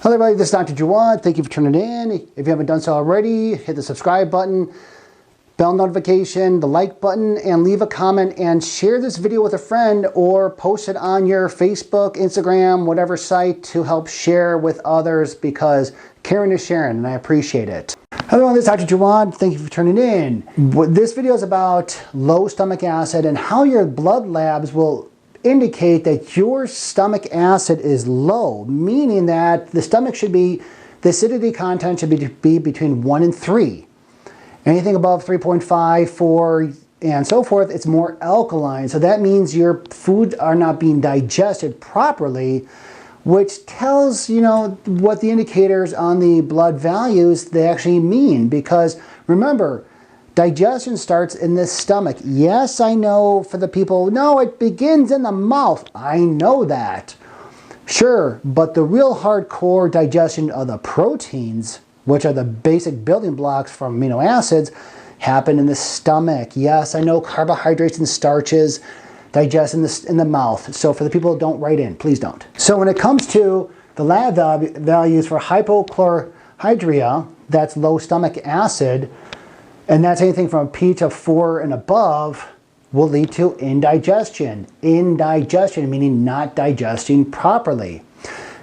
Hello everybody, this is Dr. Jawad. Thank you for tuning in. If you haven't done so already, hit the subscribe button, bell notification, the like button, and leave a comment and share this video with a friend or post it on your Facebook, Instagram, whatever site to help share with others because caring is sharing and I appreciate it. Hello, this is Dr. Jawad. Thank you for tuning in. This video is about low stomach acid and how your blood labs will indicate that your stomach acid is low, meaning that the stomach should be, the acidity content should be between 1 and 3. Anything above 3.5, 4, and so forth, it's more alkaline. So that means your foods are not being digested properly, which tells, what the indicators on the blood values they actually mean. Because remember, digestion starts in the stomach. Yes, I know for the people, no, it begins in the mouth. I know that. Sure, but the real hardcore digestion of the proteins, which are the basic building blocks from amino acids, happen in the stomach. Yes, I know carbohydrates and starches digest in the mouth. So for the people who don't write in, please don't. So when it comes to the lab values for hypochlorhydria, that's low stomach acid, and that's anything from a pH of 4 and above, will lead to indigestion. Indigestion meaning not digesting properly.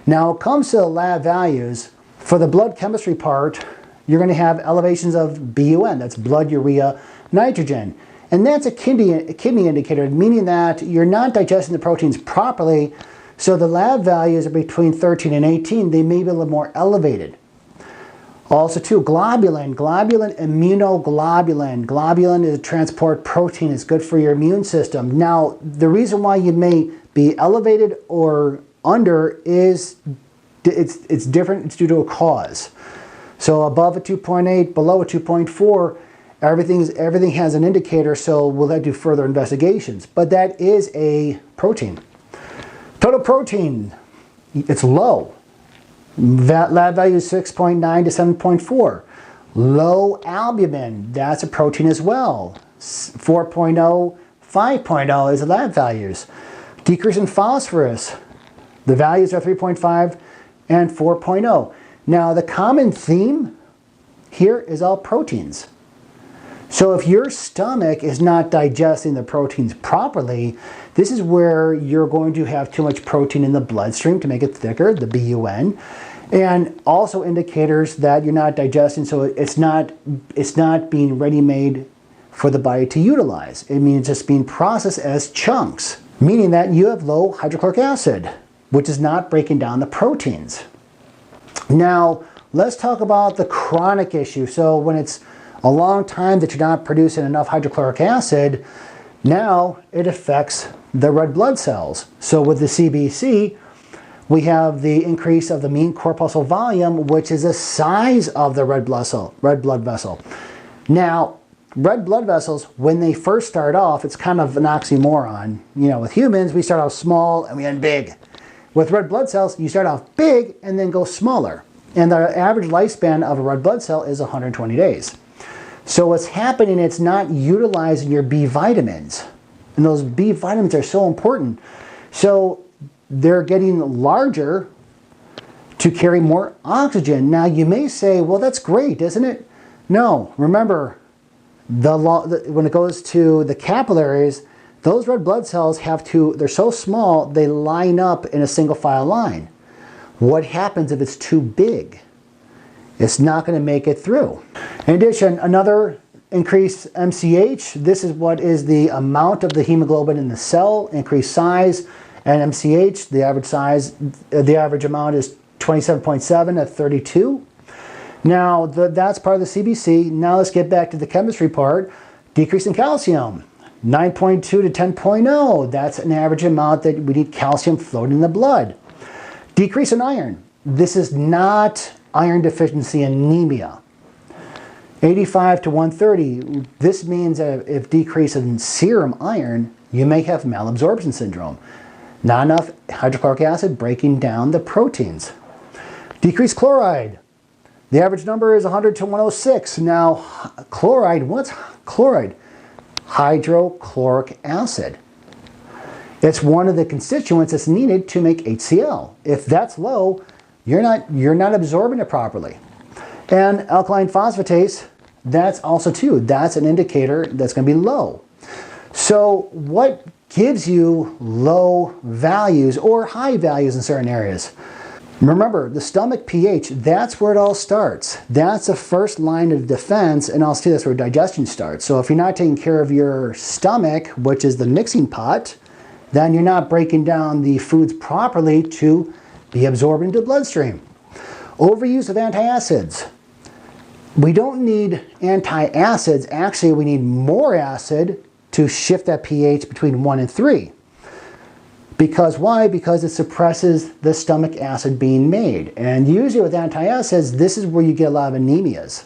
Now, when it comes to the lab values, for the blood chemistry part, you're going to have elevations of BUN, that's blood urea nitrogen. And that's a kidney indicator, meaning that you're not digesting the proteins properly, so the lab values are between 13 and 18. They may be a little more elevated. Also too, globulin, immunoglobulin. Globulin is a transport protein. It's good for your immune system. Now, the reason why you may be elevated or under is it's different. It's due to a cause. So above a 2.8, below a 2.4, everything has an indicator, so we'll have to do further investigations. But that is a protein. Total protein, it's low. Lab value is 6.9 to 7.4. Low albumin, that's a protein as well. 4.0, 5.0 is the lab values. Decrease in phosphorus, the values are 3.5 and 4.0. Now the common theme here is all proteins. So if your stomach is not digesting the proteins properly, this is where you're going to have too much protein in the bloodstream to make it thicker, the BUN, and also indicators that you're not digesting, so it's not being ready-made for the body to utilize. It means it's being processed as chunks, meaning that you have low hydrochloric acid, which is not breaking down the proteins. Now, let's talk about the chronic issue. So when it's a long time that you're not producing enough hydrochloric acid, now it affects the red blood cells. So with the CBC, we have the increase of the mean corpuscle volume, which is the size of the red blood vessel. Now, red blood vessels, when they first start off, it's kind of an oxymoron. With humans, we start off small and we end big. With red blood cells, you start off big and then go smaller. And the average lifespan of a red blood cell is 120 days. So what's happening, it's not utilizing your B vitamins. And those B vitamins are so important. So they're getting larger to carry more oxygen. Now you may say, well, that's great, isn't it? No, remember, when it goes to the capillaries, those red blood cells they're so small, they line up in a single file line. What happens if it's too big? It's not going to make it through. In addition, another increased MCH. This is what is the amount of the hemoglobin in the cell, increased size, and MCH, the average amount is 27.7 at 32. Now, that's part of the CBC. Now let's get back to the chemistry part. Decrease in calcium, 9.2 to 10.0. That's an average amount that we need calcium floating in the blood. Decrease in iron. This is not iron deficiency anemia. 85 to 130. This means that if decrease in serum iron, you may have malabsorption syndrome. Not enough hydrochloric acid breaking down the proteins. Decreased chloride. The average number is 100 to 106. Now, chloride, what's chloride? Hydrochloric acid. It's one of the constituents that's needed to make HCl. If that's low, you're not absorbing it properly. And alkaline phosphatase, that's also too, that's an indicator that's going to be low. So what gives you low values or high values in certain areas? Remember, the stomach pH, that's where it all starts. That's the first line of defense, and also that's where digestion starts. So if you're not taking care of your stomach, which is the mixing pot, then you're not breaking down the foods properly to be absorbed into the bloodstream. Overuse of antacids. We don't need antacids, actually we need more acid to shift that pH between 1 and 3. Because why? Because it suppresses the stomach acid being made. And usually with antacids, this is where you get a lot of anemias.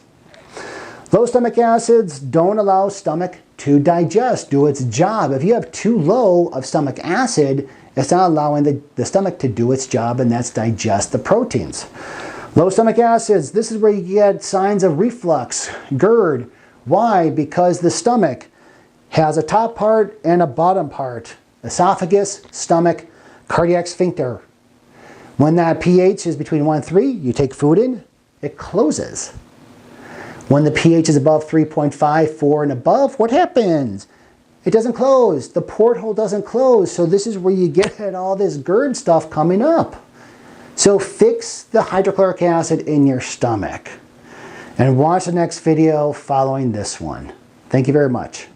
Low stomach acids don't allow stomach to digest, do its job. If you have too low of stomach acid, it's not allowing the stomach to do its job, and that's digest the proteins. Low stomach acids, this is where you get signs of reflux, GERD. Why? Because the stomach has a top part and a bottom part. Esophagus, stomach, cardiac sphincter. When that pH is between 1 and 3, you take food in, it closes. When the pH is above 3.5, 4 and above, what happens? It doesn't close. The porthole doesn't close. So this is where you get all this GERD stuff coming up. So fix the hydrochloric acid in your stomach. And watch the next video following this one. Thank you very much.